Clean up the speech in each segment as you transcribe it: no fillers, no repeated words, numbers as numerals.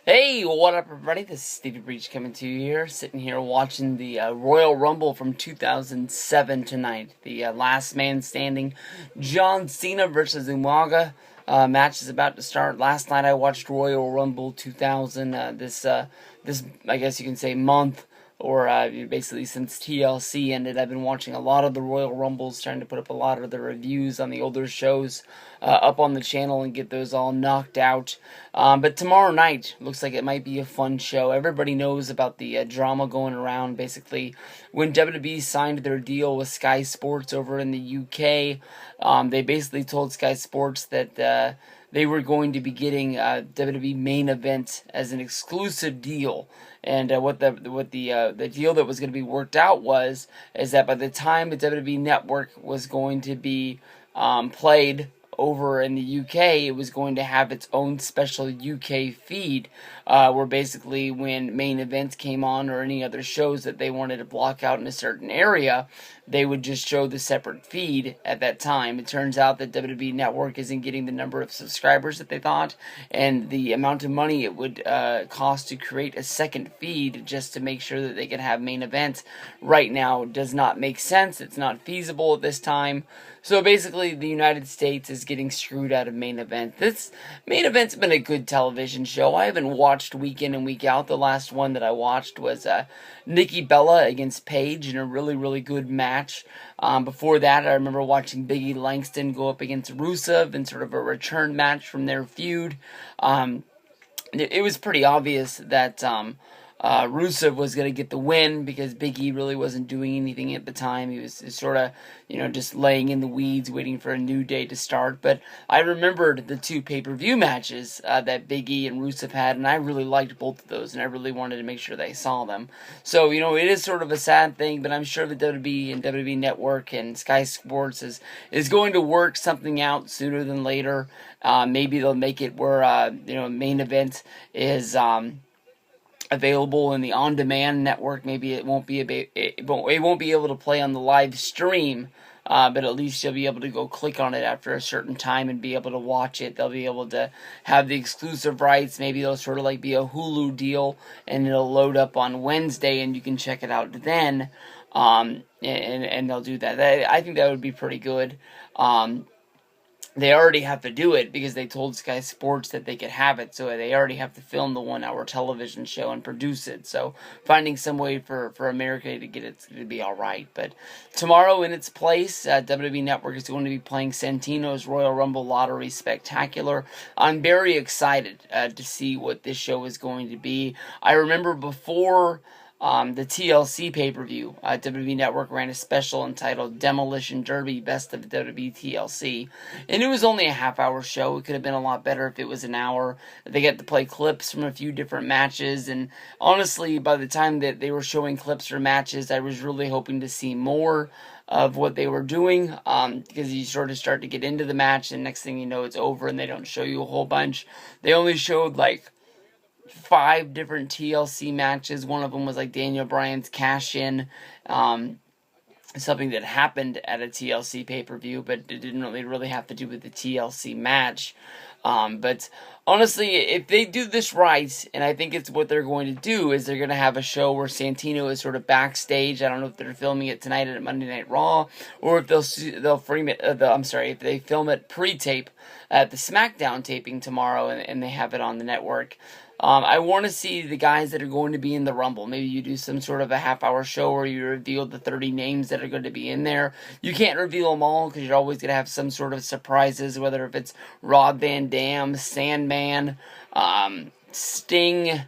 Hey, what up, everybody? This is Stevie Breach coming to you here, sitting here watching the Royal Rumble from 2007 tonight. The last man standing, John Cena versus Umaga. Match is about to start. Last night I watched Royal Rumble 2000. This I guess you can say month, or basically since TLC ended, I've been watching a lot of the Royal Rumbles, trying to put up a lot of the reviews on the older shows up on the channel and get those all knocked out. But tomorrow night looks like it might be a fun show. Everybody knows about the drama going around. Basically, when WWE signed their deal with Sky Sports over in the UK, they basically told Sky Sports that they were going to be getting WWE main event as an exclusive deal. And what the deal that was going to be worked out is that by the time the WWE Network was going to be played over in the UK, it was going to have its own special UK feed, where basically when main events came on or any other shows that they wanted to block out in a certain area, they would just show the separate feed at that time. It turns out that WWE Network isn't getting the number of subscribers that they thought, and the amount of money it would cost to create a second feed just to make sure that they could have main events right now does not make sense. It's not feasible at this time. So basically, the United States is getting screwed out of main event. This main event's been a good television show. I haven't watched week in and week out. The last one that I watched was Nikki Bella against Paige in a really, really good match. Before that, I remember watching Biggie Langston go up against Rusev in sort of a return match from their feud. It was pretty obvious that Rusev was going to get the win because Big E really wasn't doing anything at the time. He was sort of, just laying in the weeds waiting for a new day to start. But I remembered the two pay-per-view matches that Big E and Rusev had, and I really liked both of those, and I really wanted to make sure that I saw them. So, it is sort of a sad thing, but I'm sure the WWE and WWE Network and Sky Sports is going to work something out sooner than later. Maybe they'll make it where, main event is available in the on-demand network. Maybe it won't be it won't be able to play on the live stream, but at least you'll be able to go click on it after a certain time and be able to watch it. They'll be able to have the exclusive rights. Maybe it'll sort of like be a Hulu deal, and it'll load up on Wednesday, and you can check it out then. And they'll do that. I think that would be pretty good. They already have to do it because they told Sky Sports that they could have it, so they already have to film the 1-hour television show and produce it. So finding some way for America to get it to be alright. But tomorrow in its place, WWE Network is going to be playing Santino's Royal Rumble Lottery Spectacular. I'm very excited to see what this show is going to be. I remember before the TLC pay-per-view, WWE Network ran a special entitled Demolition Derby Best of WWE TLC, and it was only a half-hour show. It could have been a lot better if it was an hour. They got to play clips from a few different matches, and honestly, by the time that they were showing clips from matches, I was really hoping to see more of what they were doing, because you sort of start to get into the match, and next thing you know, it's over, and they don't show you a whole bunch. They only showed, 5 different TLC matches. One of them was like Daniel Bryan's cash-in, something that happened at a TLC pay-per-view, but it didn't really have to do with the TLC match. But honestly, if they do this right, and I think it's what they're going to do, is they're going to have a show where Santino is sort of backstage. I don't know if they're filming it tonight at Monday Night Raw, or if they'll frame it. If they film it pre-tape at the SmackDown taping tomorrow, and they have it on the network. I want to see the guys that are going to be in the Rumble. Maybe you do some sort of a half-hour show where you reveal the 30 names that are going to be in there. You can't reveal them all because you're always going to have some sort of surprises, whether if it's Rob Van Dam, Sandman, Sting,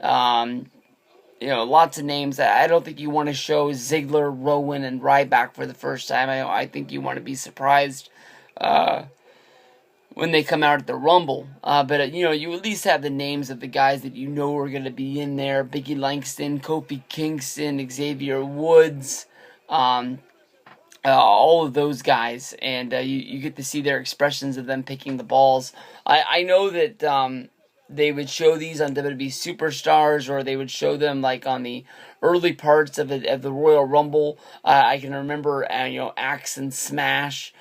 lots of names. I don't think you want to show Ziggler, Rowan, and Ryback for the first time. I think you want to be surprised when they come out at the Rumble. But you at least have the names of the guys that you know are going to be in there. Biggie Langston, Kofi Kingston, Xavier Woods, all of those guys. And you get to see their expressions of them picking the balls. I know that they would show these on WWE Superstars, or they would show them on the early parts of the Royal Rumble. I can remember, Axe and Smash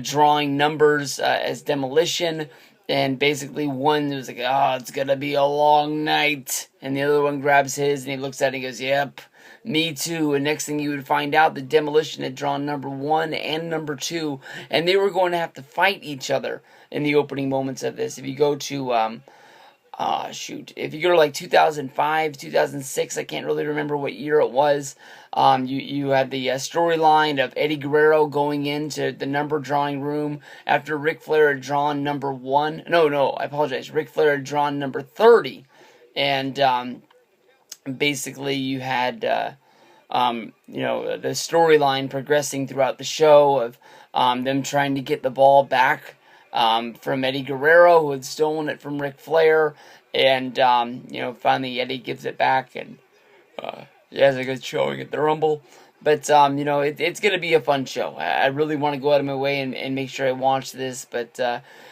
drawing numbers as Demolition, And basically one was like, oh, it's going to be a long night. And the other one grabs his and he looks at it and he goes, yep, me too. And next thing you would find out, the Demolition had drawn number 1 and number 2. And they were going to have to fight each other in the opening moments of this. If you go to, if you go to like 2005, 2006, I can't really remember what year it was. You had the storyline of Eddie Guerrero going into the number drawing room after Ric Flair had drawn number 1. No, I apologize. Ric Flair had drawn number 30. And basically you had, the storyline progressing throughout the show of them trying to get the ball back from Eddie Guerrero, who had stolen it from Ric Flair. And, finally Eddie gives it back and he has a good showing at the Rumble. But, it's going to be a fun show. I really want to go out of my way and make sure I watch this. But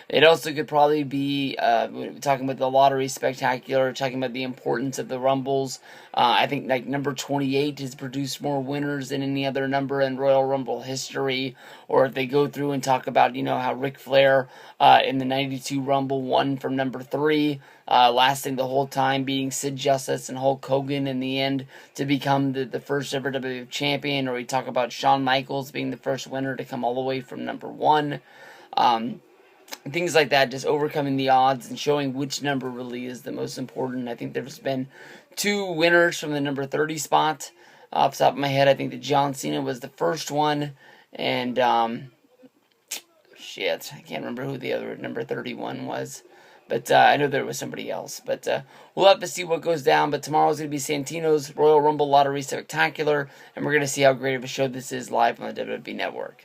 it also could probably be talking about the Lottery Spectacular, talking about the importance of the Rumbles. I think like number 28 has produced more winners than any other number in Royal Rumble history. Or if they go through and talk about, how Ric Flair in the 92 Rumble won from number 3. Lasting the whole time, beating Sid Justice and Hulk Hogan in the end to become the first ever WWF champion. Or we talk about Shawn Michaels being the first winner to come all the way from number 1. Things like that, just overcoming the odds and showing which number really is the most important. I think there's been 2 winners from the number 30 spot. Off the top of my head, I think that John Cena was the first one. And, I can't remember who the other number 31 was. But I know there was somebody else. But we'll have to see what goes down. But tomorrow's going to be Santino's Royal Rumble Lottery Spectacular. And we're going to see how great of a show this is live on the WWE Network.